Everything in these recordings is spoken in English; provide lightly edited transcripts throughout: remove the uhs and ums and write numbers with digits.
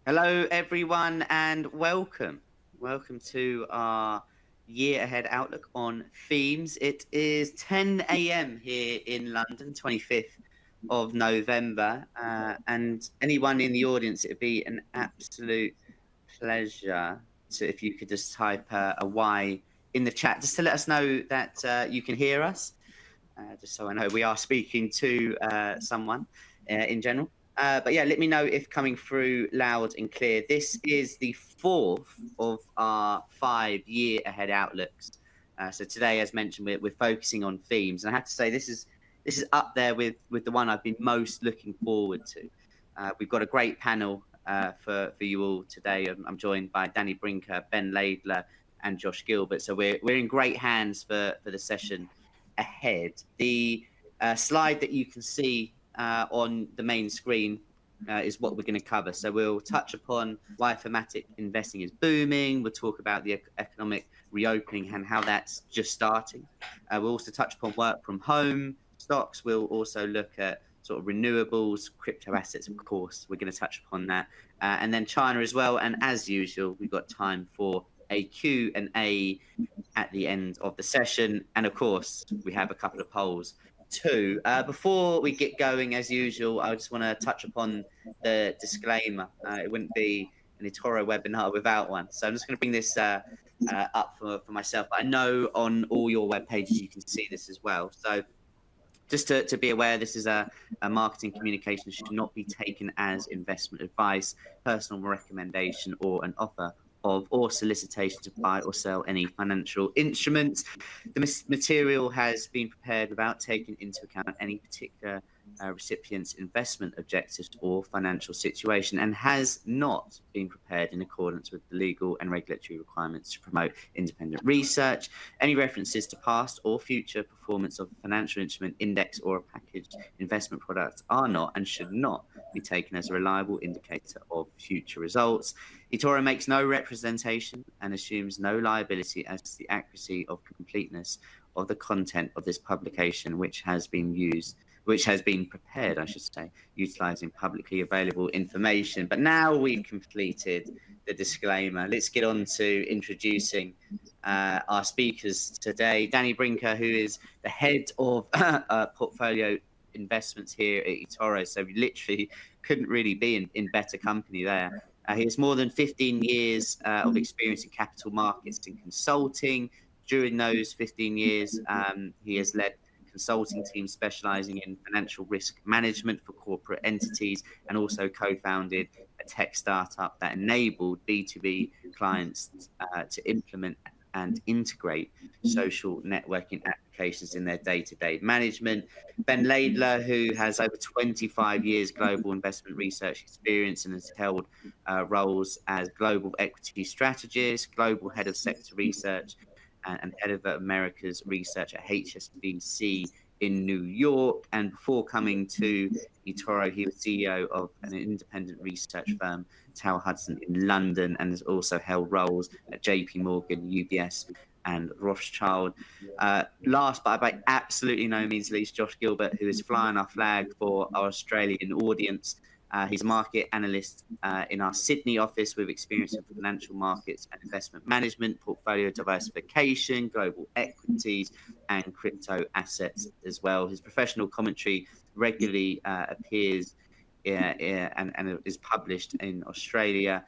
Hello, everyone, and welcome. Welcome to our year ahead outlook on themes. It is 10 a.m. here in London, 25th of November. And anyone in the audience, it'd be an absolute pleasure if you could just type a Y in the chat, just to let us know that you can hear us, just so I know we are speaking to someone in general. But yeah, let me know if coming through loud and clear. This is the fourth of our 5-year ahead outlooks. So today, as mentioned, we're focusing on themes, and I have to say this is up there with the one I've been most looking forward to. We've got a great panel for you all today. I'm joined by Danny Brinker, Ben Laidler, and Josh Gilbert. So we're in great hands for the session ahead. The slide that you can see on the main screen is what we're going to cover. So we'll touch upon why thematic investing is booming. We'll talk about the economic reopening and how that's just starting. We'll also touch upon work from home stocks. We'll also look at sort of renewables, crypto assets, of course. We're going to touch upon that. And then China as well. And as usual, we've got time for a Q&A at the end of the session. And of course, we have a couple of polls too. Before we get going, as usual, I just want to touch upon the disclaimer. It wouldn't be an eToro webinar without one. So I'm just going to bring this up for myself. I know on all your web pages you can see this as well. So just to be aware, this is a marketing communication, should not be taken as investment advice, personal recommendation, or an offer of or solicitation to buy or sell any financial instruments. The material has been prepared without taking into account any particular recipient's investment objectives or financial situation, and has not been prepared in accordance with the legal and regulatory requirements to promote independent research. Any references to past or future performance of a financial instrument, index, or a packaged investment product are not and should not be taken as a reliable indicator of future results. eToro makes no representation and assumes no liability as to the accuracy or completeness of the content of this publication, which has been prepared, I should say, utilizing publicly available information. But now we've completed the disclaimer, let's get on to introducing our speakers today. Danny Brinker, who is the head of portfolio investments here at eToro, so we literally couldn't really be in better company there. He has more than 15 years of experience in capital markets and consulting. During those 15 years, he has led consulting teams specializing in financial risk management for corporate entities, and also co-founded a tech startup that enabled B2B clients to implement and integrate social networking applications in their day-to-day management. Ben Laidler, who has over 25 years global investment research experience and has held roles as global equity strategist, global head of sector research, and head of America's research at HSBC in New York. And before coming to eToro, he was CEO of an independent research firm, Tower Hudson, in London, and has also held roles at JP Morgan, UBS, and Rothschild. Last, but by absolutely no means least, Josh Gilbert, who is flying our flag for our Australian audience. He's a market analyst in our Sydney office with experience in financial markets and investment management, portfolio diversification, global equities, and crypto assets as well. His professional commentary regularly appears and is published in Australia.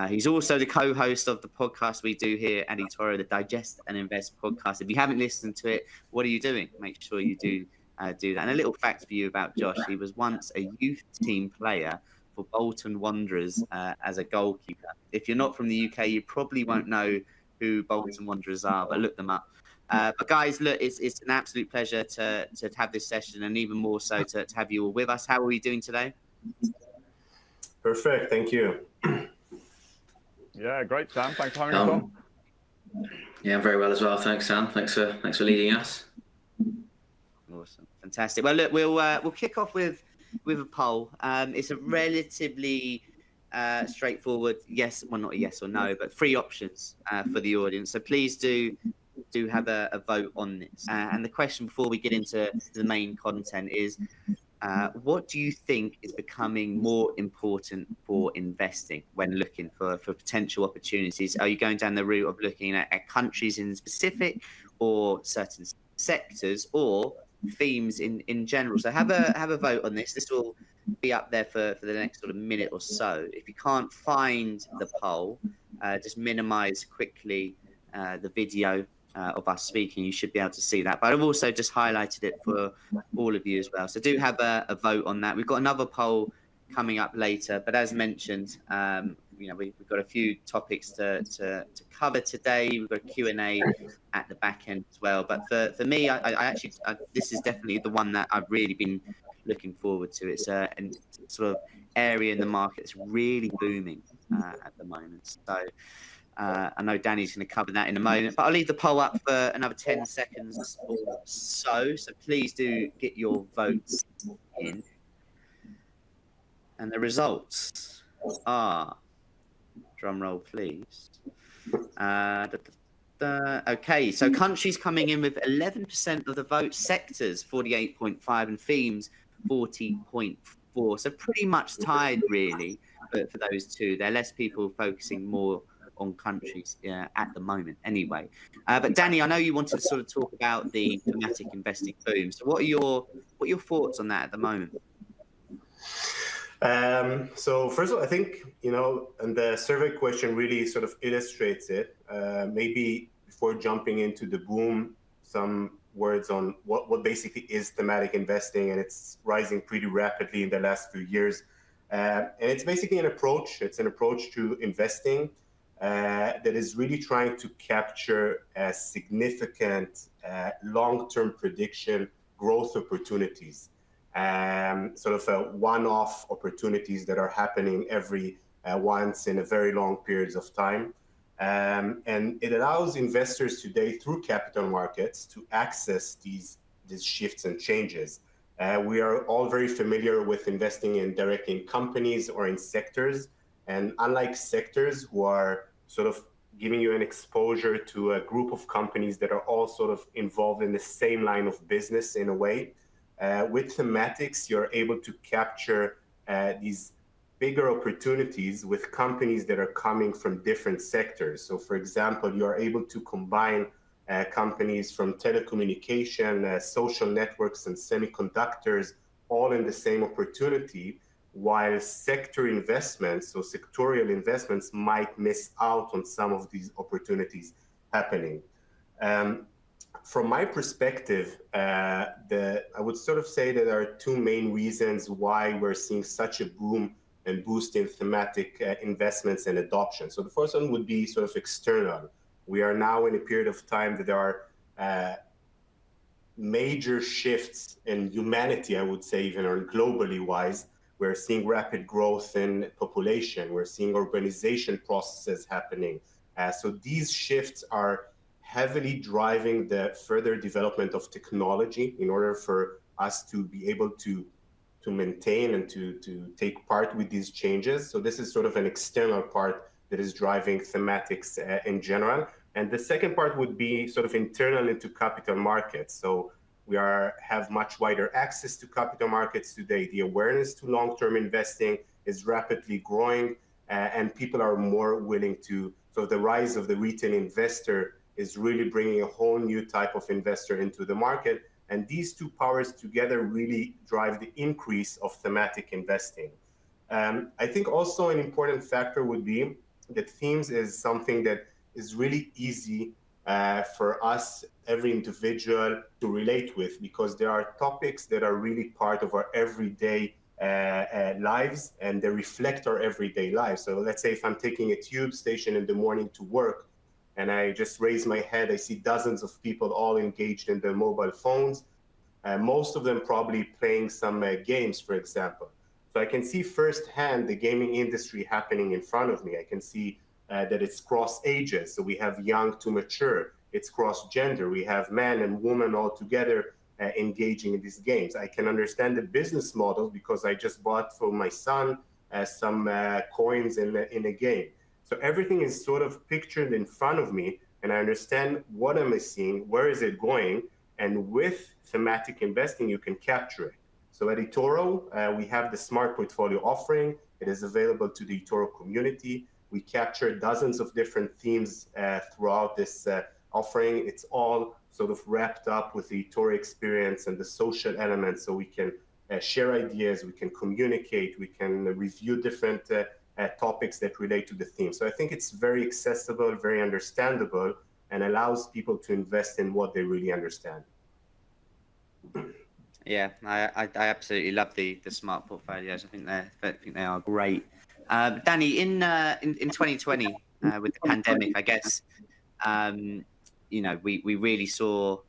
He's also the co-host of the podcast we do here at eToro, the Digest and Invest podcast. If you haven't listened to it, what are you doing? Make sure you do that. And a little fact for you about Josh: he was once a youth team player for Bolton Wanderers as a goalkeeper. If you're not from the UK, you probably won't know who Bolton Wanderers are, but look them up. But guys, look, it's an absolute pleasure to have this session, and even more so to have you all with us. How are we doing today? Perfect, thank you. Yeah, great, Sam. Thanks for having us on. Yeah, I'm very well as well. Thanks, Sam. Thanks for leading us. Awesome, fantastic. Well, look, we'll kick off with a poll. It's a relatively straightforward yes, well, not a yes or no, but 3 options for the audience. So please do have a vote on this. And the question before we get into the main content is: what do you think is becoming more important for investing when looking for potential opportunities? Are you going down the route of looking at countries in specific, or certain sectors, or themes in general? So have a vote on this. This will be up there for the next sort of minute or so. If you can't find the poll, just minimize quickly the video of us speaking. You should be able to see that. But I've also just highlighted it for all of you as well. So do have a vote on that. We've got another poll coming up later, but as mentioned, we've got a few topics to cover today. We've got a Q&A at the back end as well. But for me, I actually this is definitely the one that I've really been looking forward to. It's a sort of area in the market that's really booming at the moment. So I know Danny's going to cover that in a moment, but I'll leave the poll up for another 10 seconds or so. So please do get your votes in. And the results are, drum roll please. Okay, so countries coming in with 11% of the vote, sectors 48.5, and themes 40.4. So pretty much tied really for those two. There are less people focusing more on countries at the moment anyway. But Danny, I know you wanted to sort of talk about the thematic investing boom. So what are your thoughts on that at the moment? So first of all, I think, and the survey question really sort of illustrates it. Maybe before jumping into the boom, some words on what basically is thematic investing, and it's rising pretty rapidly in the last few years. And it's basically an approach. It's an approach to investing that is really trying to capture a significant long-term prediction growth opportunities. Sort of one-off opportunities that are happening every once in a very long periods of time. And it allows investors today through capital markets to access these shifts and changes. We are all very familiar with investing in directly in companies or in sectors. And unlike sectors who are sort of giving you an exposure to a group of companies that are all sort of involved in the same line of business in a way, with thematics, you're able to capture these bigger opportunities with companies that are coming from different sectors. So for example, you are able to combine companies from telecommunication, social networks, and semiconductors all in the same opportunity, while sector investments, so sectorial investments, might miss out on some of these opportunities happening. From my perspective, I would sort of say that there are two main reasons why we're seeing such a boom and boost in thematic investments and adoption. So the first one would be sort of external. We are now in a period of time that there are major shifts in humanity, I would say, even or globally wise. We're seeing rapid growth in population. We're seeing urbanization processes happening. So these shifts are heavily driving the further development of technology in order for us to be able to maintain and to take part with these changes. So this is sort of an external part that is driving thematics in general. And the second part would be sort of internal into capital markets. So we have much wider access to capital markets today. The awareness to long-term investing is rapidly growing, and people are more willing to, so the rise of the retail investor is really bringing a whole new type of investor into the market. And these two powers together really drive the increase of thematic investing. I think also an important factor would be that themes is something that is really easy for us, every individual, to relate with, because there are topics that are really part of our everyday lives, and they reflect our everyday lives. So let's say if I'm taking a tube station in the morning to work, and I just raise my head, I see dozens of people all engaged in their mobile phones, most of them probably playing some games, for example. So I can see firsthand the gaming industry happening in front of me. I can see that it's cross ages. So we have young to mature. It's cross gender. We have men and women all together engaging in these games. I can understand the business model because I just bought for my son some coins in a game. So everything is sort of pictured in front of me, and I understand what am I seeing, where is it going, and with thematic investing, you can capture it. So at eToro, we have the Smart Portfolio offering. It is available to the eToro community. We capture dozens of different themes throughout this offering. It's all sort of wrapped up with the eToro experience and the social elements, so we can share ideas, we can communicate, we can review different topics that relate to the theme. So I think it's very accessible, very understandable, and allows people to invest in what they really understand. Yeah, I absolutely love the smart portfolios. I think they are great. Danny, in 2020 with the pandemic, I guess we really saw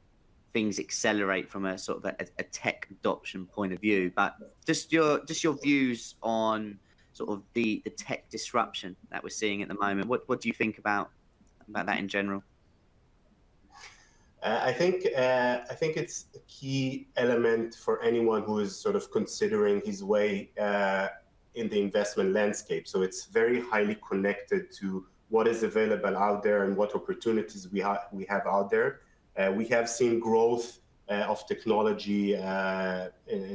things accelerate from a sort of a tech adoption point of view. But just your views on sort of the tech disruption that we're seeing at the moment. What do you think about that in general? I think it's a key element for anyone who is sort of considering his way in the investment landscape. So it's very highly connected to what is available out there and what opportunities we have out there. We have seen growth of technology in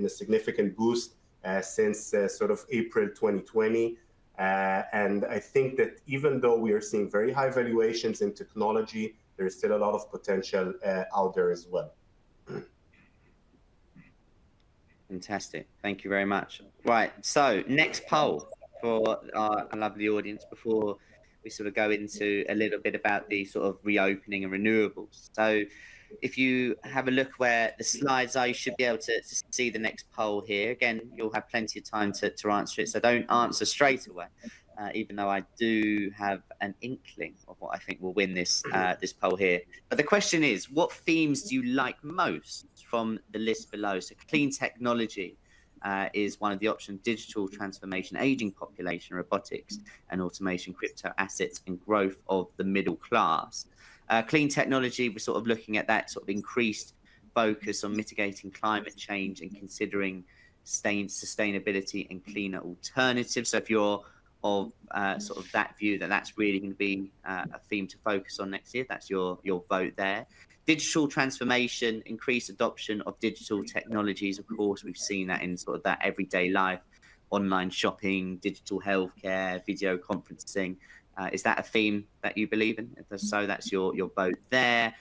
a significant boost since sort of April 2020. And I think that even though we are seeing very high valuations in technology, there's still a lot of potential out there as well. Fantastic. Thank you very much. Right. So next poll for our lovely audience before we sort of go into a little bit about the sort of reopening and renewables. So if you have a look where the slides are, you should be able to see the next poll here. Again, you'll have plenty of time to answer it. So don't answer straight away, even though I do have an inkling of what I think will win this poll here. But the question is, what themes do you like most from the list below? So clean technology is one of the options: digital transformation, aging population, robotics and automation, crypto assets, and growth of the middle class. Clean technology, we're sort of looking at that sort of increased focus on mitigating climate change and considering sustainability and cleaner alternatives. So if you're of sort of that view that that's really going to be a theme to focus on next year, that's your vote there. Digital transformation, increased adoption of digital technologies. Of course, we've seen that in sort of that everyday life, online shopping, digital healthcare, video conferencing. Is that a theme that you believe in? If so, that's your vote there.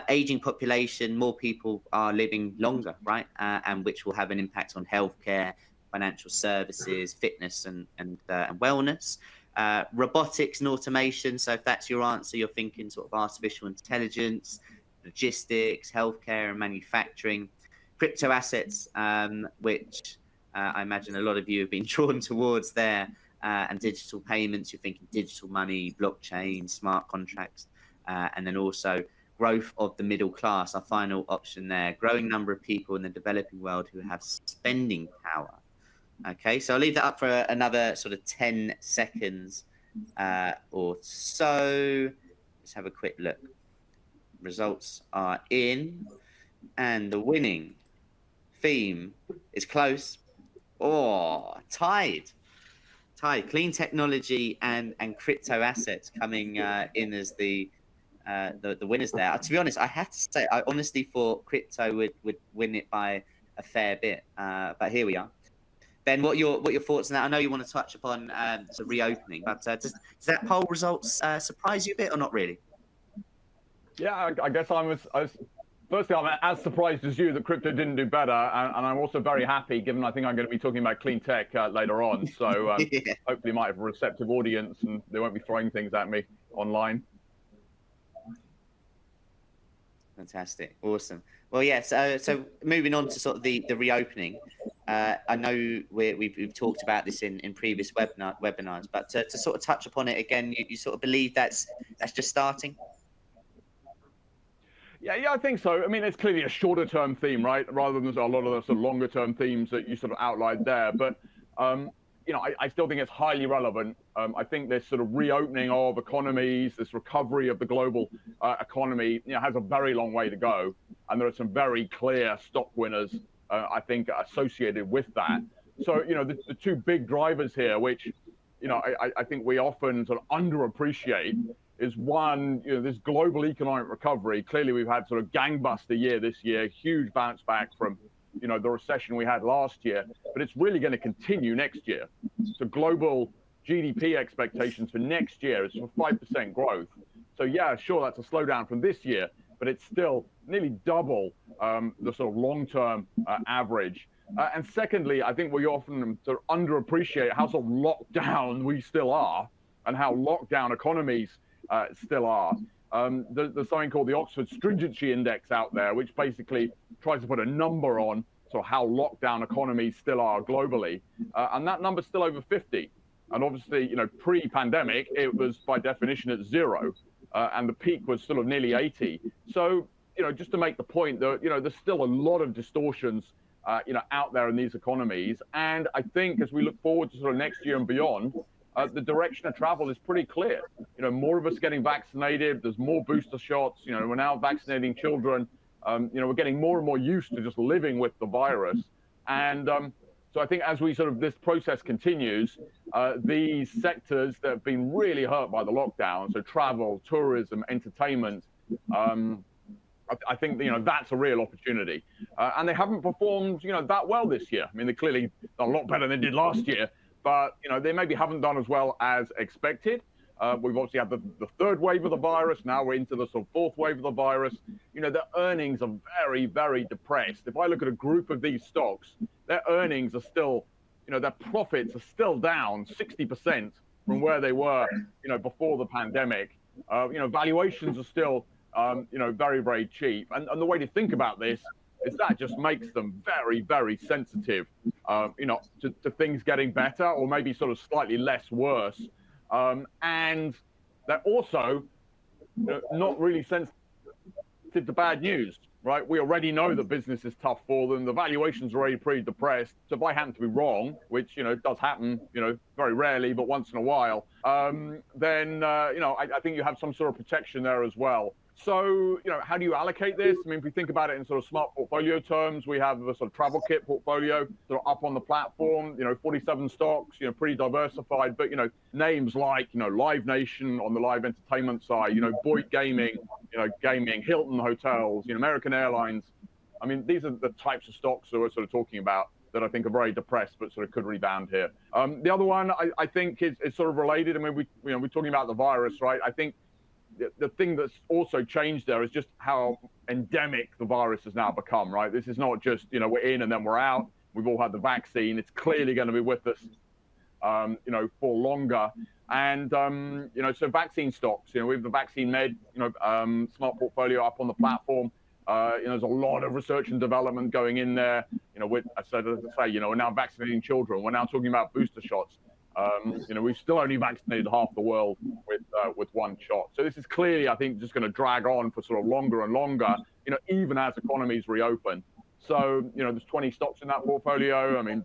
Aging population, more people are living longer, right? And which will have an impact on healthcare, financial services, fitness and wellness. Robotics and automation. So if that's your answer, you're thinking sort of artificial intelligence, logistics, healthcare and manufacturing. Crypto assets, which I imagine a lot of you have been drawn towards there. And digital payments, you're thinking digital money, blockchain, smart contracts, and then also growth of the middle class, our final option there. Growing number of people in the developing world who have spending power. Okay, so I'll leave that up for another sort of 10 seconds or so. Let's have a quick look. Results are in, and the winning theme is close. Oh, tied. Clean technology and crypto assets coming in as the winners there. To be honest, I have to say I honestly thought crypto would win it by a fair bit, but here we are. Ben, what are your thoughts on that? I know you want to touch upon the reopening, but does that poll results surprise you a bit or not really? Yeah, I guess firstly, I'm as surprised as you that crypto didn't do better, and I'm also very happy, given I think I'm going to be talking about clean tech later on. So Yeah. Hopefully, might have a receptive audience, and they won't be throwing things at me online. Fantastic, awesome. Well, yeah. So moving on to sort of the reopening. I know we've talked about this in previous webinars, but to sort of touch upon it again, you sort of believe that's just starting. Yeah, I think so. I mean, it's clearly a shorter-term theme, right? Rather than a lot of the sort of longer-term themes that you sort of outlined there. But I still think it's highly relevant. I think this sort of reopening of economies, this recovery of the global economy, has a very long way to go, and there are some very clear stock winners, I think, associated with that. So, the two big drivers here, which, I think we often sort of underappreciate, is one, this global economic recovery. Clearly, we've had sort of gangbuster year this year, huge bounce back from the recession we had last year, but it's really going to continue next year. So global GDP expectations for next year is for 5% growth. So yeah, sure, that's a slowdown from this year, but it's still nearly double the sort of long-term average. And secondly, I think we often sort of underappreciate how sort of locked down we still are and how locked down economies still are. There's something called the Oxford Stringency Index out there, which basically tries to put a number on sort of how locked down economies still are globally. And that number's still over 50. And obviously, pre-pandemic, it was by definition at 0. And the peak was sort of nearly 80. So, just to make the point that, there's still a lot of distortions, out there in these economies. And I think as we look forward to sort of next year and beyond, the direction of travel is pretty clear. More of us getting vaccinated. There's more booster shots. We're now vaccinating children. We're getting more and more used to just living with the virus. And so I think as we sort of this process continues, these sectors that have been really hurt by the lockdown, so travel, tourism, entertainment, I think that's a real opportunity, and they haven't performed that well this year. I mean, they clearly done a lot better than they did last year, but they maybe haven't done as well as expected. We've obviously had the third wave of the virus. Now we're into the sort of fourth wave of the virus. Their earnings are very, very depressed. If I look at a group of these stocks, their earnings are still, their profits are still down 60% from where they were, before the pandemic. Valuations are still, very, very cheap. And the way to think about this is that just makes them very, very sensitive, to things getting better or maybe sort of slightly less worse. And they're also not really sensitive to bad news, right? We already know that business is tough for them. The valuation's already pretty depressed. So if I happen to be wrong, which, does happen, very rarely, but once in a while, then, I think you have some sort of protection there as well. So, how do you allocate this? I mean, if we think about it in sort of smart portfolio terms, we have a sort of travel kit portfolio sort of up on the platform, 47 stocks, pretty diversified, but, names like, Live Nation on the live entertainment side, Boyd Gaming, gaming, Hilton Hotels, American Airlines. I mean, these are the types of stocks that we're sort of talking about that I think are very depressed, but sort of could rebound here. The other one I think is sort of related. I mean, we're talking about the virus, right? I think the thing that's also changed there is just how endemic the virus has now become, right? This is not just, we're in and then we're out. We've all had the vaccine. It's clearly going to be with us, for longer. And, so vaccine stocks, we have the Vaccine Med, smart portfolio up on the platform. There's a lot of research and development going in there. We're now vaccinating children. We're now talking about booster shots. We've still only vaccinated half the world with one shot. So this is clearly, I think, just going to drag on for sort of longer and longer, even as economies reopen. So, there's 20 stocks in that portfolio. I mean,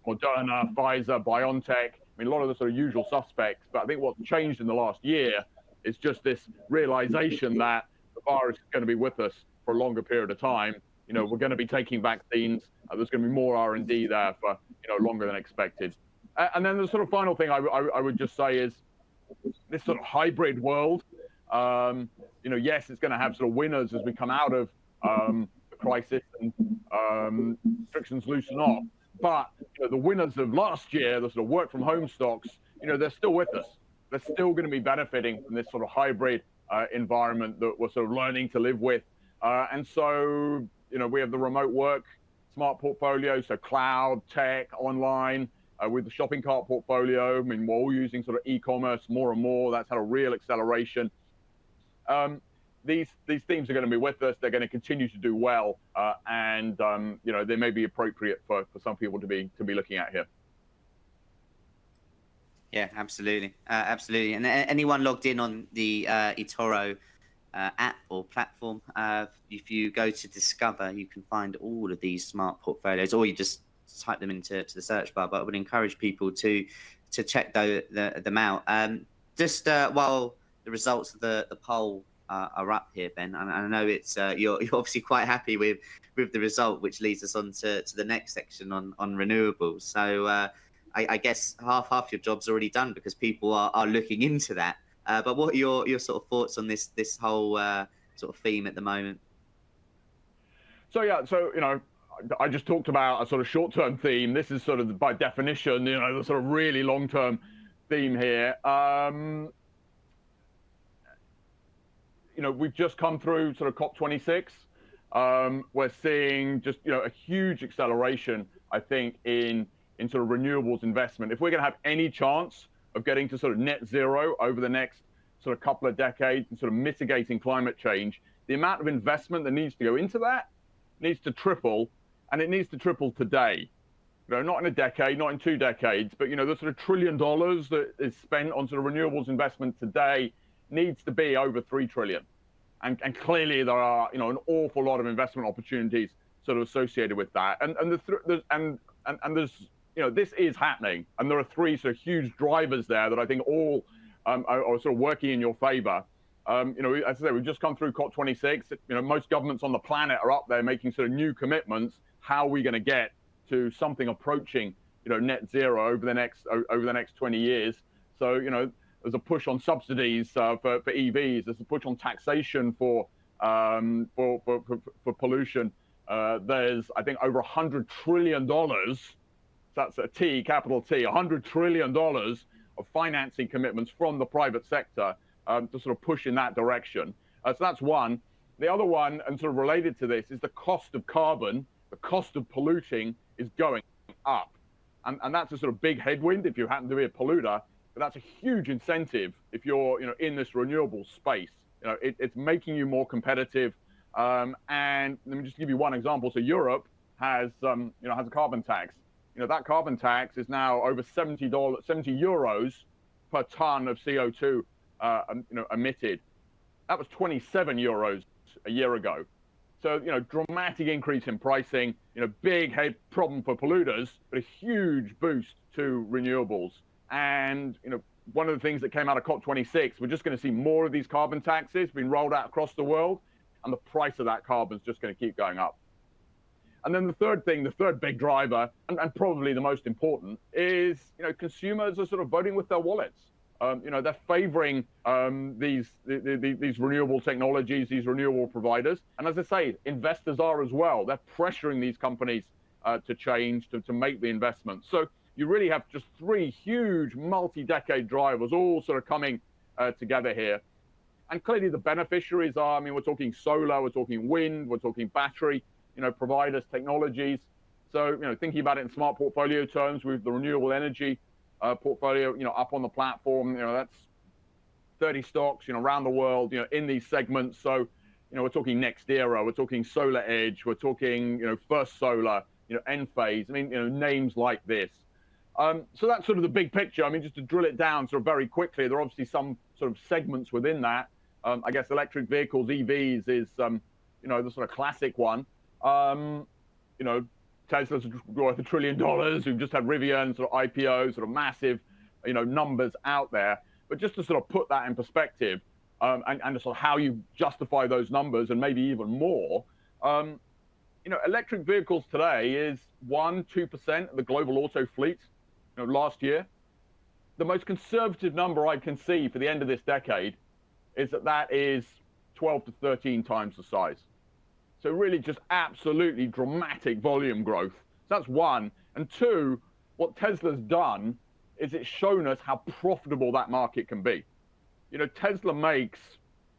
Moderna, Pfizer, BioNTech, I mean, a lot of the sort of usual suspects. But I think what's changed in the last year is just this realization that the virus is going to be with us for a longer period of time. We're going to be taking vaccines. There's going to be more R&D there for, longer than expected. And then the sort of final thing I would just say is this sort of hybrid world. Yes, it's going to have sort of winners as we come out of the crisis and restrictions loosen up. But the winners of last year, the sort of work from home stocks, they're still with us. They're still going to be benefiting from this sort of hybrid environment that we're sort of learning to live with. And so, we have the remote work smart portfolio, so cloud, tech, online. With the shopping cart portfolio, I mean, we're all using sort of e-commerce more and more. That's had a real acceleration. These themes are going to be with us. They're going to continue to do well, and they may be appropriate for some people to be looking at here. Yeah, absolutely, absolutely. And anyone logged in on the eToro app or platform, if you go to Discover, you can find all of these smart portfolios, or you just type them into the search bar. But I would encourage people to check them out. Just while the results of the poll are up here, Ben, and I know it's you're obviously quite happy with the result, which leads us on to the next section on renewables. So I guess half your job's already done because people are looking into that. But what are your sort of thoughts on this whole sort of theme at the moment? So yeah, I just talked about a sort of short-term theme. This is sort of by definition, the sort of really long-term theme here. We've just come through sort of COP26. We're seeing just a huge acceleration, I think, in sort of renewables investment. If we're going to have any chance of getting to sort of net zero over the next sort of couple of decades and sort of mitigating climate change, the amount of investment that needs to go into that needs to triple, and it needs to triple today. Not in a decade, not in 2 decades, but the sort of $1 trillion that is spent on sort of renewables investment today needs to be over 3 trillion. And clearly there are an awful lot of investment opportunities sort of associated with that. And there's this is happening, and there are 3 sort of huge drivers there that I think all are sort of working in your favor. As I say, we've just come through COP26. Most governments on the planet are up there making sort of new commitments. How are we going to get to something approaching net zero over the next 20 years? So there's a push on subsidies for EVs. There's a push on taxation for pollution. There's, I think, over $100 trillion. That's a T, capital T, $100 trillion of financing commitments from the private sector to sort of push in that direction. So that's one. The other one, and sort of related to this, is the cost of carbon, the cost of polluting is going up. And that's a sort of big headwind if you happen to be a polluter, but that's a huge incentive if you're in this renewable space. It's making you more competitive. And let me just give you one example. So Europe has has a carbon tax. That carbon tax is now over €70 per ton of CO2 emitted. That was 27 euros a year ago. So, dramatic increase in pricing, big head problem for polluters, but a huge boost to renewables. And, one of the things that came out of COP26, we're just going to see more of these carbon taxes being rolled out across the world, and the price of that carbon is just going to keep going up. And then the third big driver, and probably the most important, is, consumers are sort of voting with their wallets. They're favoring these renewable technologies, these renewable providers. And as I say, investors are as well. They're pressuring these companies to change, to make the investment. So you really have just 3 huge multi-decade drivers all sort of coming together here. And clearly the beneficiaries are, we're talking solar, we're talking wind, we're talking battery, providers, technologies. So, thinking about it in smart portfolio terms with the renewable energy portfolio, up on the platform, that's 30 stocks, around the world, in these segments. So, we're talking NextEra, we're talking Solar Edge, we're talking, First Solar, Enphase, names like this. So that's sort of the big picture. Just to drill it down sort of very quickly, there are obviously some sort of segments within that. I guess electric vehicles, EVs is, the sort of classic one. Tesla's worth $1 trillion. We've just had Rivian sort of IPO, sort of massive, numbers out there. But just to sort of put that in perspective, and sort of how you justify those numbers, and maybe even more, electric vehicles today is 1-2% of the global auto fleet. Last year, the most conservative number I can see for the end of this decade is that is 12 to 13 times the size. So really just absolutely dramatic volume growth. So that's one. And two, what Tesla's done is it's shown us how profitable that market can be. Tesla makes,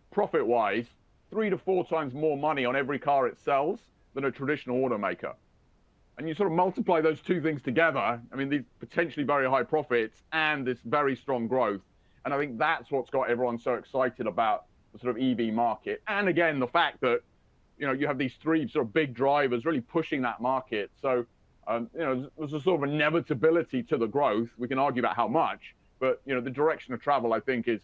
profit-wise, 3 to 4 times more money on every car it sells than a traditional automaker. And you sort of multiply those 2 things together, these potentially very high profits and this very strong growth. And I think that's what's got everyone so excited about the sort of EV market. And again, the fact that you have these 3 sort of big drivers really pushing that market. So, there's a sort of inevitability to the growth. We can argue about how much, but, the direction of travel, I think, is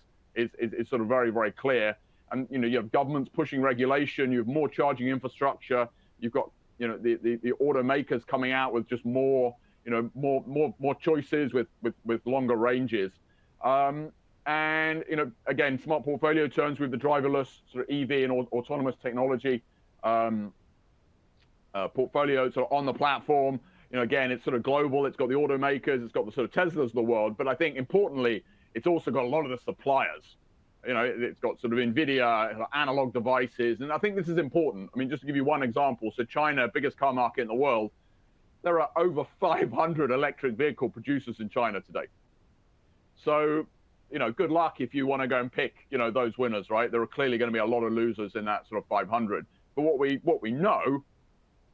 sort of very, very clear. And, you have governments pushing regulation, you have more charging infrastructure, you've got, the automakers coming out with just more, more choices with longer ranges. And, again, smart portfolio terms with the driverless sort of EV and autonomous technology portfolio sort of on the platform. Again, it's sort of global. It's got the automakers. It's got the sort of Teslas of the world. But I think importantly, it's also got a lot of the suppliers. You know, it's got sort of NVIDIA, analog devices. And I think this is important. I mean, just to give you one example. So China, biggest car market in the world, there are over 500 electric vehicle producers in China today. So, you know, good luck if you want to go and pick, you know, those winners, right? There are clearly going to be a lot of losers in that sort of 500. But what we know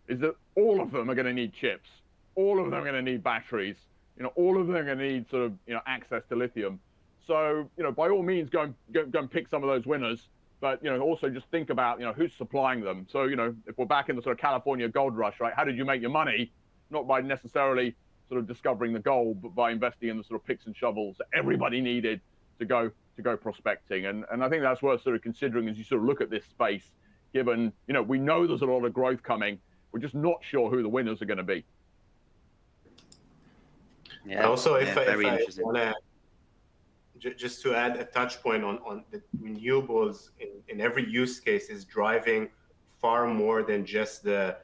is that all of them are going to need chips. All of them are going to need batteries. You know, all of them are going to need sort of, you know, access to lithium. So, you know, by all means, go and pick some of those winners. But, you know, also just think about, you know, who's supplying them. So, you know, if we're back in the sort of California gold rush, right? How did you make your money? Not by necessarily sort of discovering the gold, but by investing in the sort of picks and shovels that everybody needed to go prospecting. And I think that's worth sort of considering as you sort of look at this space, given, you know, we know there's a lot of growth coming. We're just not sure who the winners are going to be. Yeah, and also, if I want to, just to add a touch point on the renewables in every use case is driving far more than just the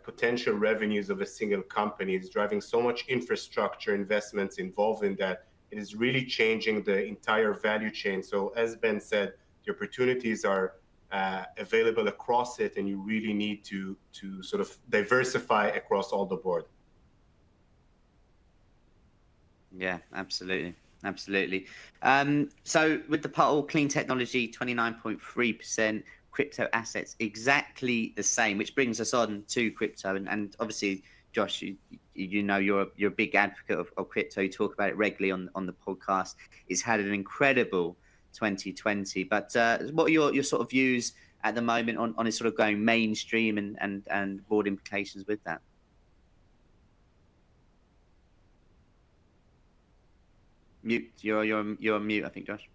potential revenues of a single company. It's driving so much infrastructure investments involved in that. It is really changing the entire value chain. So as Ben said, the opportunities are available across it, and you really need to sort of diversify across all the board. Yeah, absolutely. Absolutely. So with the poll, clean technology, 29.3%, crypto assets, exactly the same, which brings us on to crypto. And obviously, Josh, you know, you're a big advocate of crypto. You talk about it regularly on the podcast. It's had an incredible 2020. But what are your sort of views at the moment on it sort of going mainstream and broad implications with that? Mute. You're on mute, I think, Josh.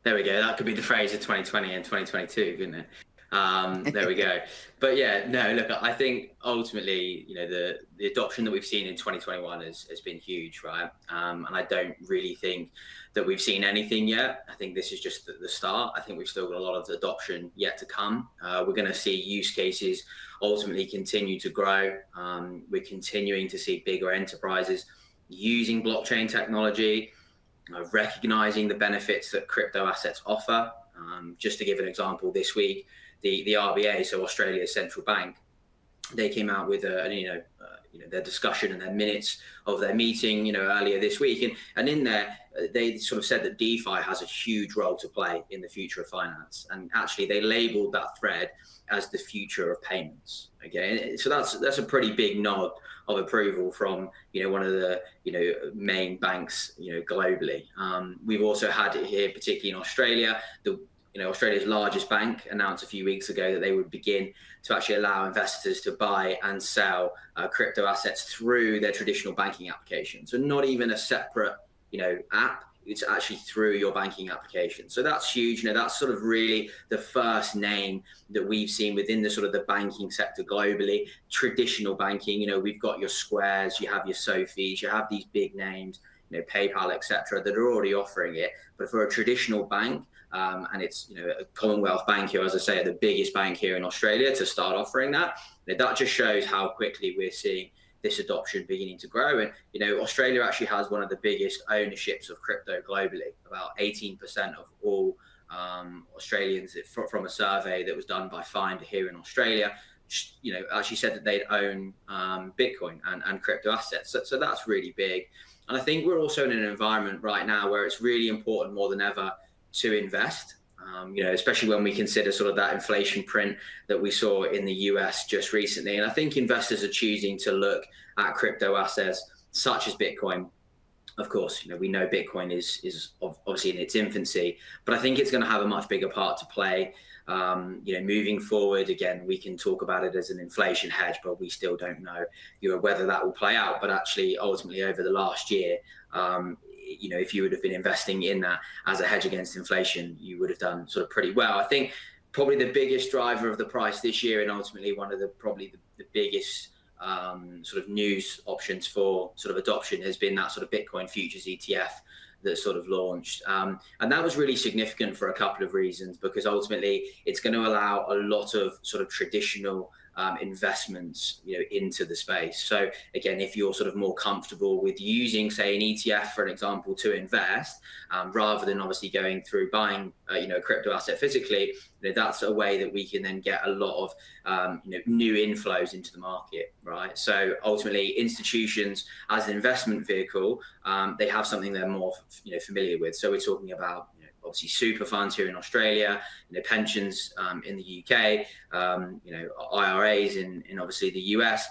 There we go. That could be the phrase of 2020 and 2022, couldn't it? There we go. But yeah, no, look, I think ultimately, you know, the adoption that we've seen in 2021 has been huge, right? And I don't really think that we've seen anything yet. I think this is just the start. I think we've still got a lot of adoption yet to come. We're going to see use cases ultimately continue to grow. We're continuing to see bigger enterprises using blockchain technology, recognizing the benefits that crypto assets offer. Just to give an example, this week, the RBA, so Australia's central bank, they came out with their discussion and their minutes of their meeting, you know, earlier this week, and in there they sort of said that DeFi has a huge role to play in the future of finance, and actually they labeled that thread as the future of payments. Okay, so that's a pretty big nod of approval from, you know, one of the, you know, main banks, you know, globally. We've also had it here, particularly in Australia. Australia's largest bank announced a few weeks ago that they would begin to actually allow investors to buy and sell crypto assets through their traditional banking application. So not even a separate, you know, app. It's actually through your banking application. So that's huge. You know, that's sort of really the first name that we've seen within the sort of the banking sector globally. Traditional banking, you know, we've got your Squares, you have your Sophies, you have these big names, you know, PayPal, etc., that are already offering it. But for a traditional bank, and it's, you know, a Commonwealth Bank here, as I say, the biggest bank here in Australia, to start offering that, you know, that just shows how quickly we're seeing this adoption beginning to grow. And, you know, Australia actually has one of the biggest ownerships of crypto globally. About 18% of all Australians, from a survey that was done by Finder here in Australia, you know, actually said that they'd own Bitcoin and crypto assets. So that's really big. And I think we're also in an environment right now where it's really important more than ever to invest. You know, especially when we consider sort of that inflation print that we saw in the US just recently. And I think investors are choosing to look at crypto assets such as Bitcoin. Of course, you know, we know Bitcoin is obviously in its infancy, but I think it's going to have a much bigger part to play. You know, moving forward, again, we can talk about it as an inflation hedge, but we still don't know, you know, whether that will play out. But actually, ultimately, over the last year, you know, if you would have been investing in that as a hedge against inflation, you would have done sort of pretty well. I think probably the biggest driver of the price this year, and ultimately one of the biggest sort of news options for sort of adoption, has been that sort of Bitcoin futures ETF that sort of launched. And that was really significant for a couple of reasons, because ultimately it's going to allow a lot of sort of traditional investments, into the space. So again, if you're sort of more comfortable with using, say, an ETF, for an example, to invest, rather than obviously going through buying, a crypto asset physically, that's a way that we can then get a lot of, new inflows into the market, right? So ultimately, institutions as an investment vehicle, they have something they're more, familiar with. So we're talking about, obviously super funds here in Australia, pensions in the UK, IRAs in obviously the US.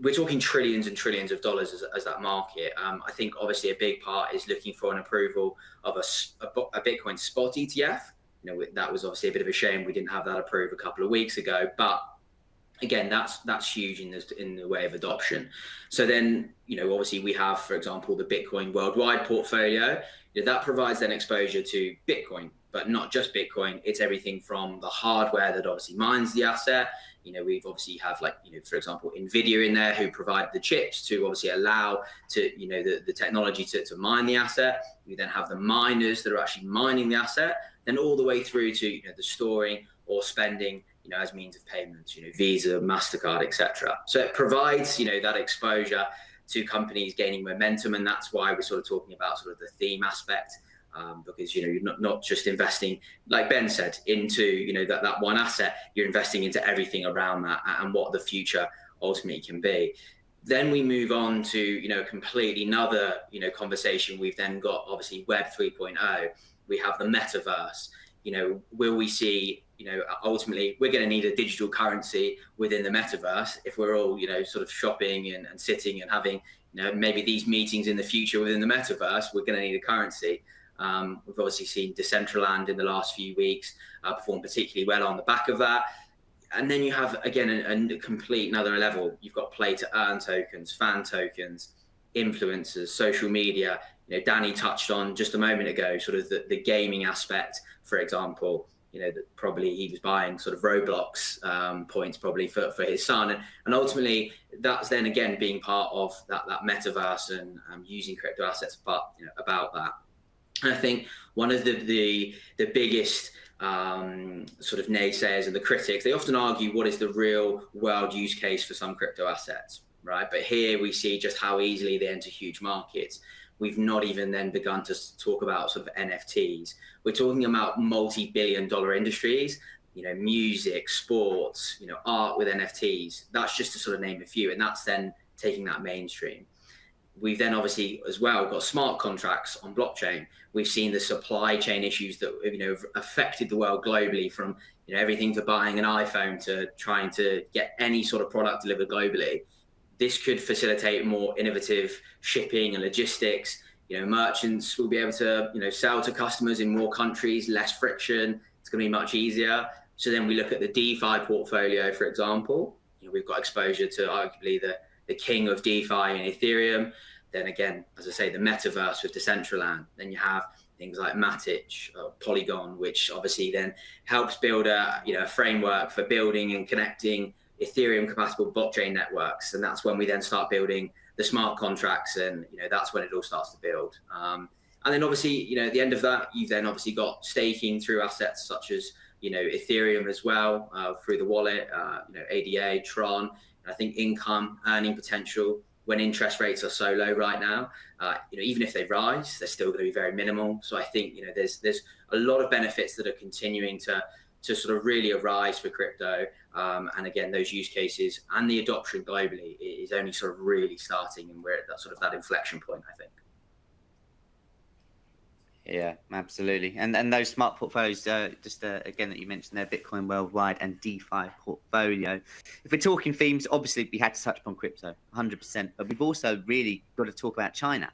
We're talking trillions and trillions of dollars as that market. I think obviously a big part is looking for an approval of a Bitcoin spot ETF. That was obviously a bit of a shame we didn't have that approved a couple of weeks ago, but again, that's huge in the way of adoption. So then, obviously we have, for example, the Bitcoin worldwide portfolio. That provides then exposure to Bitcoin, but not just Bitcoin. It's everything from the hardware that obviously mines the asset. We've obviously have for example, NVIDIA in there, who provide the chips to obviously allow to, the technology to mine the asset. You then have the miners that are actually mining the asset, then all the way through to, the storing or spending, as means of payments, Visa, MasterCard, etc. So it provides, that exposure to companies gaining momentum, and that's why we're sort of talking about sort of the theme aspect, because you're not just investing, like Ben said, into that one asset. You're investing into everything around that and what the future ultimately can be. Then we move on to a completely another conversation. We've then got obviously Web 3.0. We have the metaverse. Will we see, ultimately we're going to need a digital currency within the metaverse if we're all, sort of shopping and sitting and having, maybe these meetings in the future within the metaverse. We're going to need a currency. We've obviously seen Decentraland in the last few weeks perform particularly well on the back of that. And then you have, again, a complete another level. You've got play to earn tokens, fan tokens, influencers, social media. Danny touched on just a moment ago, sort of the gaming aspect, for example. That probably he was buying sort of Roblox points probably for his son, and ultimately that's then again being part of that metaverse and using crypto assets, but about that. And I think one of the biggest sort of naysayers and the critics, they often argue what is the real world use case for some crypto assets, right? But here we see just how easily they enter huge markets. We've not even then begun to talk about sort of NFTs. We're talking about multi-billion-dollar industries, music, sports, art with NFTs. That's just to sort of name a few, and that's then taking that mainstream. We've then obviously as well got smart contracts on blockchain. We've seen the supply chain issues that have affected the world globally, from everything to buying an iPhone to trying to get any sort of product delivered globally. This could facilitate more innovative shipping and logistics. Merchants will be able to sell to customers in more countries, less friction. It's going to be much easier. So then we look at the DeFi portfolio, for example. We've got exposure to arguably the king of DeFi in Ethereum. Then again, as I say, the metaverse with Decentraland. Then you have things like Matic, Polygon, which obviously then helps build a framework for building and connecting Ethereum compatible blockchain networks. And that's when we then start building the smart contracts, and that's when it all starts to build. And then obviously, at the end of that, you've then obviously got staking through assets such as Ethereum as well, through the wallet, ADA, Tron. I think income earning potential when interest rates are so low right now, even if they rise, they're still going to be very minimal. So I think there's a lot of benefits that are continuing to sort of really arise for crypto, and again, those use cases and the adoption globally is only sort of really starting, and we're at that sort of that inflection point, I think. Yeah, absolutely. And those smart portfolios, again, that you mentioned there, Bitcoin worldwide and DeFi portfolio. If we're talking themes, obviously we had to touch upon crypto, 100%, but we've also really got to talk about China.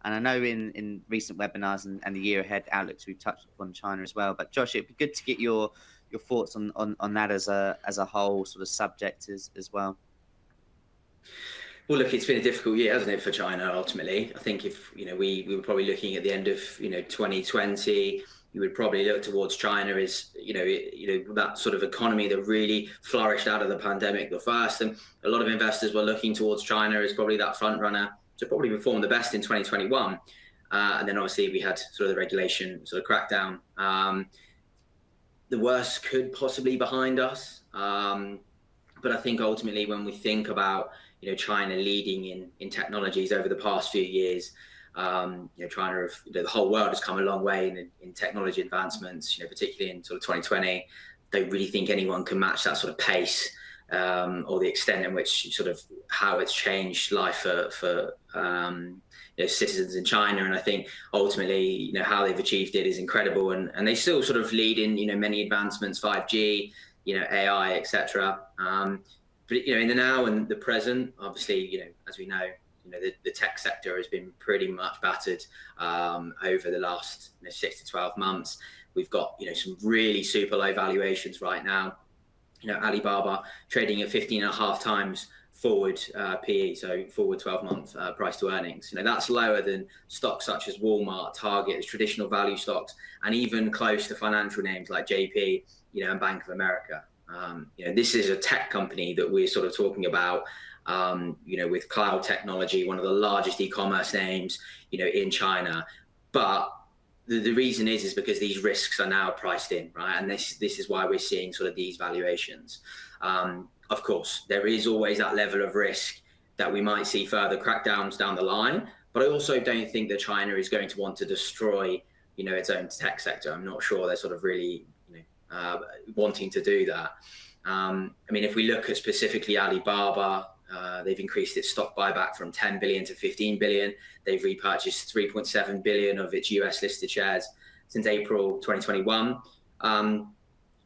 And I know in recent webinars and the year ahead outlooks, we've touched upon China as well. But Josh, it'd be good to get your thoughts on that as a whole sort of subject as well. Well, look, it's been a difficult year, hasn't it, for China? Ultimately, I think if we were probably looking at the end of 2020, you would probably look towards China as that sort of economy that really flourished out of the pandemic the first, and a lot of investors were looking towards China as probably that front runner to probably perform the best in 2021. And then obviously we had sort of the regulation sort of crackdown. The worst could possibly be behind us. But I think ultimately, when we think about China leading in technologies over the past few years, China, the whole world has come a long way in technology advancements. Particularly in sort of 2020, don't really think anyone can match that sort of pace or the extent in which sort of how it's changed life for citizens in China. And I think ultimately, how they've achieved it is incredible, and they still sort of lead in many advancements, 5G, AI, etc. But in the now and the present, obviously, as we know, the tech sector has been pretty much battered over the last 6 to 12 months. We've got some really super low valuations right now. Alibaba trading at 15.5 times forward PE, so forward 12-month price to earnings. That's lower than stocks such as Walmart, Target, as traditional value stocks, and even close to financial names like JP, and Bank of America. This is a tech company that we're sort of talking about, with cloud technology, one of the largest e-commerce names, in China. But the reason is because these risks are now priced in, right? And this is why we're seeing sort of these valuations. Of course, there is always that level of risk that we might see further crackdowns down the line. But I also don't think that China is going to want to destroy, its own tech sector. I'm not sure they're sort of really, wanting to do that. If we look at specifically Alibaba, they've increased its stock buyback from 10 billion to 15 billion. They've repurchased 3.7 billion of its US listed shares since April 2021.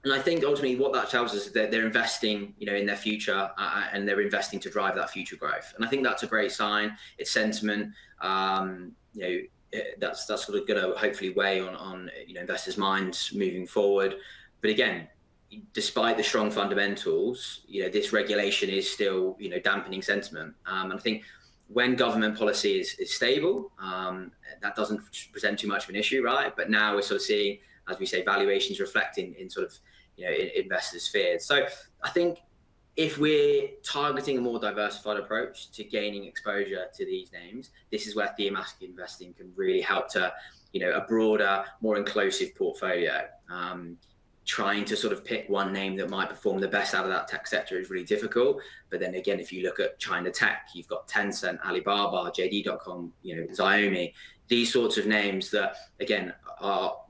And I think ultimately what that tells us is that they're investing, in their future, and they're investing to drive that future growth. And I think that's a great sign. It's sentiment. That's sort of going to hopefully weigh on investors' minds moving forward. But again, despite the strong fundamentals, this regulation is still, dampening sentiment. And I think when government policy is stable, that doesn't present too much of an issue, right? But now we're sort of seeing, as we say, valuations reflecting in sort of, investors' fears. So I think if we're targeting a more diversified approach to gaining exposure to these names, this is where thematic investing can really help to, a broader, more inclusive portfolio. Trying to sort of pick one name that might perform the best out of that tech sector is really difficult. But then again, if you look at China tech, you've got Tencent, Alibaba, JD.com, Xiaomi, these sorts of names that, again,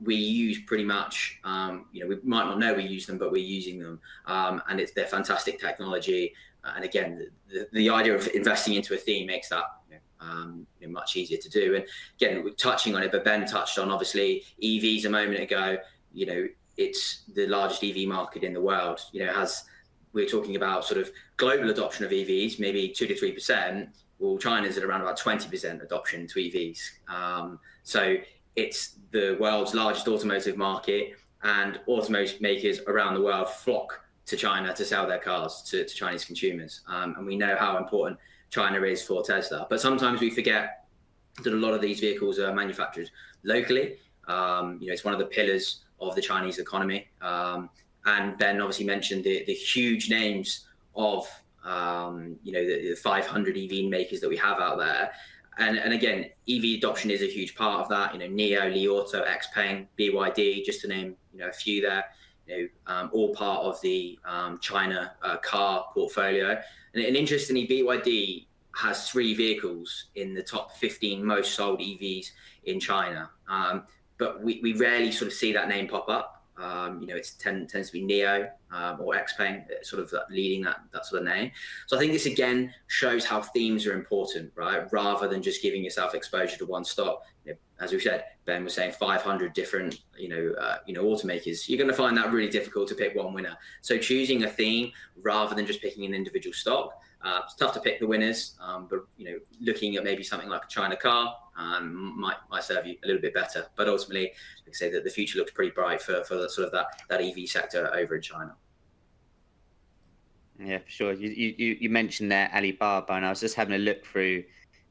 we use pretty much, we might not know we use them, but we're using them. And they're fantastic technology. And again, the idea of investing into a theme makes that much easier to do. And again, we're touching on it, but Ben touched on, obviously, EVs a moment ago. It's the largest EV market in the world. We're talking about sort of global adoption of EVs, maybe 2 to 3%. Well, China's at around about 20% adoption to EVs. So it's the world's largest automotive market, and automotive makers around the world flock to China to sell their cars to Chinese consumers. And we know how important China is for Tesla. But sometimes we forget that a lot of these vehicles are manufactured locally. It's one of the pillars of the Chinese economy. And Ben obviously mentioned the huge names of the 500 EV makers that we have out there. And again, EV adoption is a huge part of that. NIO, Li Auto, XPeng, BYD, just to name a few there. All part of the China car portfolio. And interestingly, BYD has 3 vehicles in the top 15 most sold EVs in China. But we rarely sort of see that name pop up. It tends to be NIO or XPeng, sort of leading that sort of name. So I think this again shows how themes are important, right? Rather than just giving yourself exposure to one stock. As we said, Ben was saying 500 different, automakers. You're going to find that really difficult to pick one winner. So choosing a theme rather than just picking an individual stock. It's tough to pick the winners, but looking at maybe something like a China car might serve you a little bit better. But ultimately, like I say, that the future looks pretty bright for the sort of that EV sector over in China. Yeah, for sure. You mentioned there Alibaba, and I was just having a look through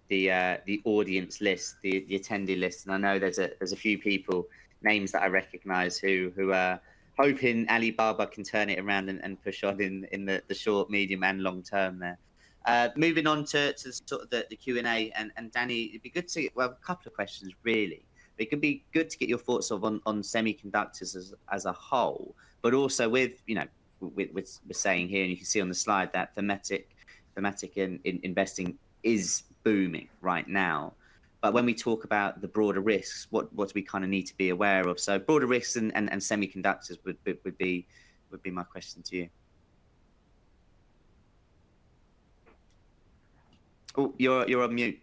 the audience list, the attendee list, and I know there's a few people, names that I recognise who are hoping Alibaba can turn it around and push on in the short, medium, and long term there. Moving on to sort of the Q&A, and Danny, it'd be good to get, a couple of questions really. It could be good to get your thoughts on semiconductors as a whole, but also with we're saying here, and you can see on the slide that thematic in investing is booming right now. But when we talk about the broader risks, what do we kind of need to be aware of? So broader risks and semiconductors would be my question to you. Oh, you're on mute.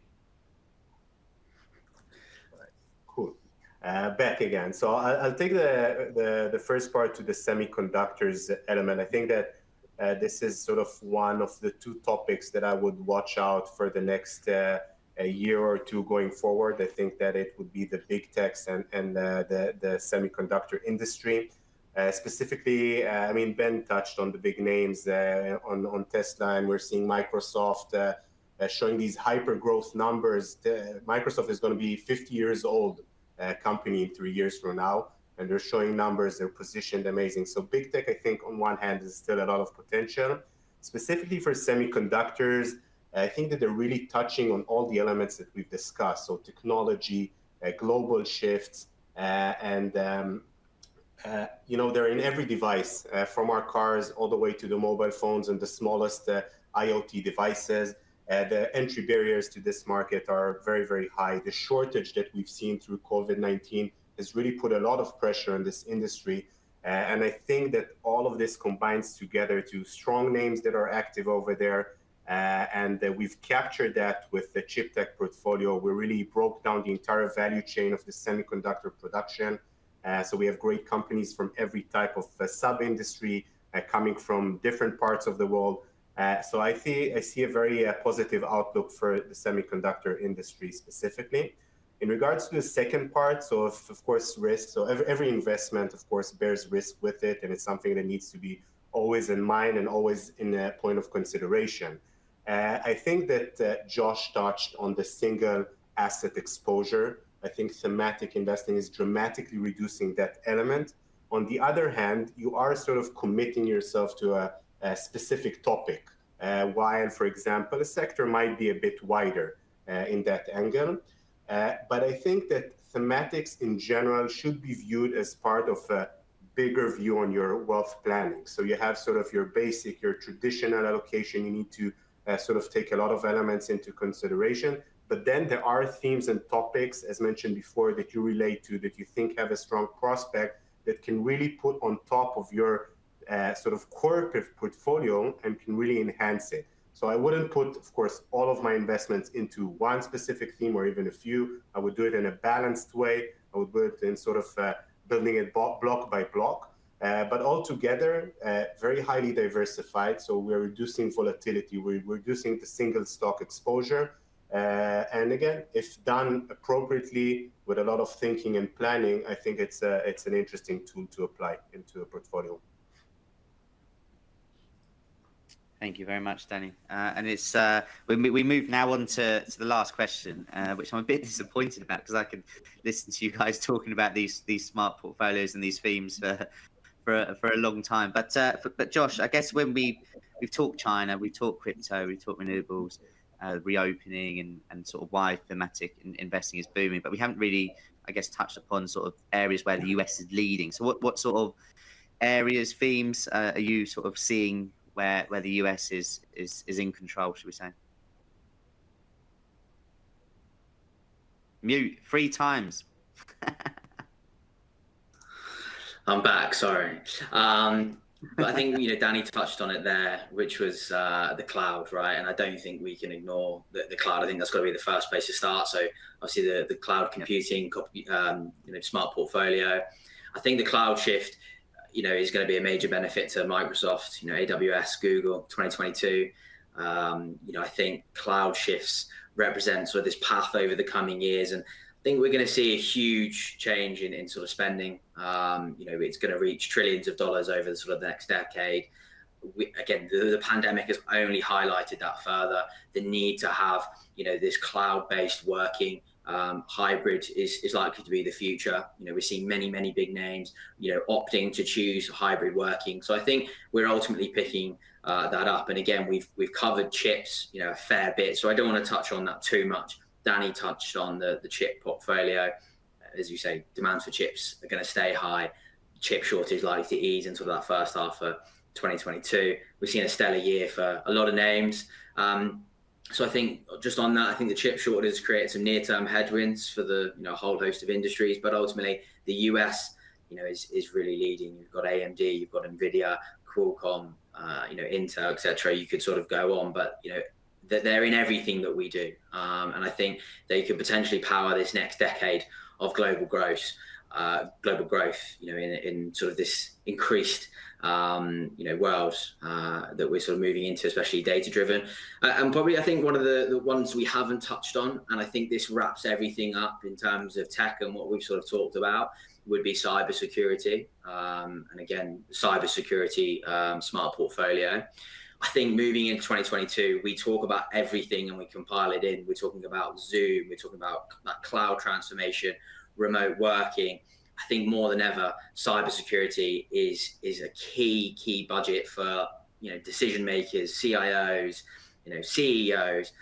Cool. Back again. So I'll take the first part to the semiconductors element. I think that this is sort of one of the two topics that I would watch out for the next a year or two going forward. I think that it would be the big techs and the semiconductor industry. Specifically, I mean, Ben touched on the big names on Tesla, and we're seeing Microsoft showing these hyper growth numbers. Microsoft is going to be 50 years old company in 3 years from now, and they're showing numbers, they're positioned amazing. So big tech, I think on one hand is still a lot of potential. Specifically for semiconductors, I think that they're really touching on all the elements that we've discussed. So technology, global shifts, and you know, they're in every device, from our cars all the way to the mobile phones and the smallest IoT devices. The entry barriers to this market are very, very high. The shortage that we've seen through COVID-19 has really put a lot of pressure on this industry. And I think that all of this combines together to strong names that are active over there. And we've captured that with the chip tech portfolio. We really broke down the entire value chain of the semiconductor production. So we have great companies from every type of sub-industry coming from different parts of the world. So I see a very positive outlook for the semiconductor industry specifically. In regards to the second part, so of course risk. So every investment, of course, bears risk with it, and it's something that needs to be always in mind and always in a point of consideration. I think that Josh touched on the single asset exposure. I think thematic investing is dramatically reducing that element. On the other hand, you are sort of committing yourself to a specific topic, while, for example, a sector might be a bit wider in that angle. But I think that thematics in general should be viewed as part of a bigger view on your wealth planning. So you have sort of your basic, your traditional allocation. You need to sort of take a lot of elements into consideration. But then there are themes and topics, as mentioned before, that you relate to, that you think have a strong prospect, that can really put on top of your sort of core portfolio and can really enhance it. So I wouldn't put, of course, all of my investments into one specific theme or even a few. I would do it in a balanced way. I would do it in sort of building it block by block. But altogether, very highly diversified. So we're reducing volatility. We're reducing the single stock exposure. And again, if done appropriately with a lot of thinking and planning, I think it's an interesting tool to apply into a portfolio. Thank you very much, Danny. And it's we move now on to the last question, which I'm a bit disappointed about because I could listen to you guys talking about these smart portfolios and these themes for a long time. But Josh, I guess when we've talked China, we've talked crypto, we've talked renewables, reopening, and sort of why thematic investing is booming, but we haven't really, I guess, touched upon sort of areas where the US is leading. So what sort of areas, themes are you sort of seeing where the US is in control, should we say? Mute 3 times. I'm back, sorry. But I think, you know, Danny touched on it there, which was the cloud, right? And I don't think we can ignore the cloud. I think that's got to be the first place to start. So obviously the cloud computing, you know, smart portfolio. I think the cloud shift, you know, is going to be a major benefit to Microsoft, you know, AWS, Google, 2022. You know, I think cloud shifts represent sort of this path over the coming years. And I think we're going to see a huge change in sort of spending. You know, it's going to reach trillions of dollars over the sort of the next decade. Again, the pandemic has only highlighted that further. The need to have, you know, this cloud-based working. Hybrid is likely to be the future. You know, we're seeing many big names, you know, opting to choose hybrid working. So I think we're ultimately picking that up. And again, we've covered chips, you know, a fair bit. So I don't want to touch on that too much. Danny touched on the chip portfolio. As you say, demands for chips are going to stay high. Chip shortage likely to ease into that first half of 2022. We've seen a stellar year for a lot of names. So I think just on that, I think the chip shortage has created some near-term headwinds for the whole host of industries, but ultimately the US is really leading. You've got AMD, you've got Nvidia, Qualcomm, Intel, etc. You could sort of go on, but they're in everything that we do, and I think they could potentially power this next decade of global growth. In sort of this increased world that we're sort of moving into, especially data driven. And probably I think one of the ones we haven't touched on, and I think this wraps everything up in terms of tech and what we've sort of talked about, would be cybersecurity. And again, cybersecurity smart portfolio. I think moving into 2022, we talk about everything and we compile it in. We're talking about Zoom, we're talking about that cloud transformation, remote working. I think more than ever, cybersecurity is a key budget for decision makers, CIOs, CEOs.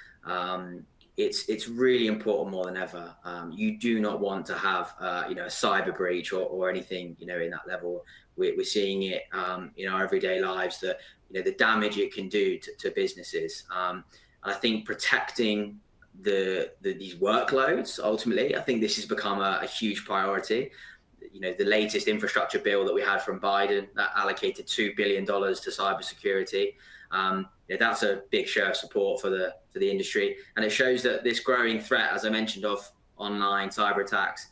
It's really important more than ever. You do not want to have a cyber breach or anything in that level. We're seeing it in our everyday lives, that the damage it can do to businesses. And I think protecting these workloads, ultimately, I think this has become a huge priority. The latest infrastructure bill that we had from Biden that allocated $2 billion to cybersecurity. That's a big show of support for the industry, and it shows that this growing threat, as I mentioned, of online cyber attacks,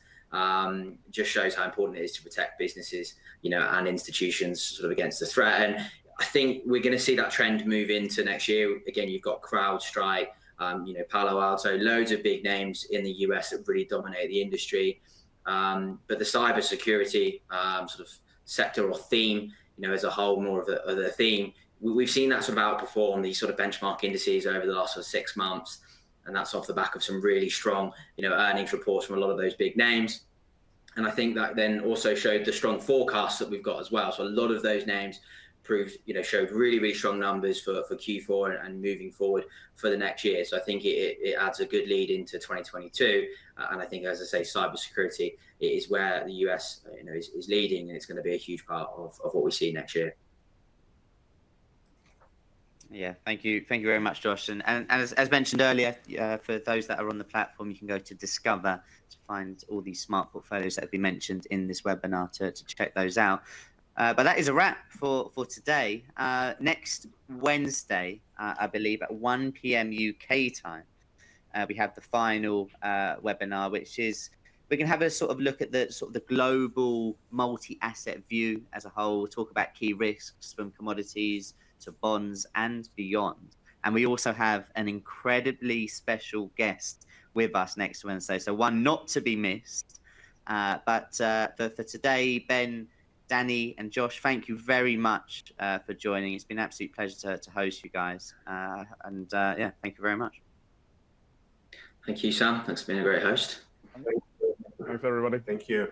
just shows how important it is to protect businesses, and institutions sort of against the threat. And I think we're going to see that trend move into next year. Again, you've got CrowdStrike, Palo Alto, loads of big names in the US that really dominate the industry. But the cybersecurity sort of sector or theme, as a whole, more of the theme, we've seen that sort of outperform these sort of benchmark indices over the last 6 months, and that's off the back of some really strong, earnings reports from a lot of those big names. And I think that then also showed the strong forecasts that we've got as well. So a lot of those names showed really strong numbers for Q4 and moving forward for the next year. So I think it adds a good lead into 2022. And I think, as I say, cybersecurity is where the US is leading, and it's going to be a huge part of what we see next year. Yeah, thank you very much, Josh. And as mentioned earlier, for those that are on the platform, you can go to Discover to find all these smart portfolios that have been mentioned in this webinar to check those out. But that is a wrap for today. Next Wednesday, I believe at 1 p.m. UK time, we have the final webinar, which is we can have a sort of look at the global multi-asset view as a whole. We'll talk about key risks from commodities to bonds and beyond. And we also have an incredibly special guest with us next Wednesday, so one not to be missed. But for today, Ben, Danny and Josh, thank you very much for joining. It's been an absolute pleasure to host you guys. And thank you very much. Thank you, Sam. Thanks for being a great host. Thanks, everybody. Thank you.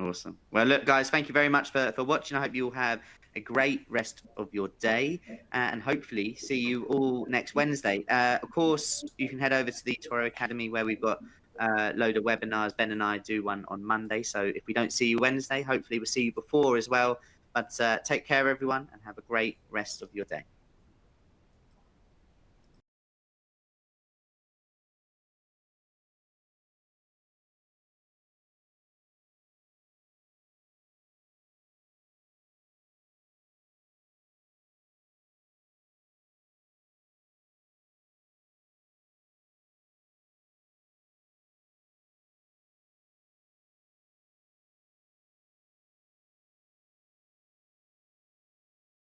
Awesome. Well, look, guys, thank you very much for watching. I hope you all have a great rest of your day, and hopefully see you all next Wednesday. Of course, you can head over to the eToro Academy, where we've got a load of webinars. Ben and I do one on Monday, so if we don't see you Wednesday, hopefully we'll see you before as well. But take care, everyone, and have a great rest of your day.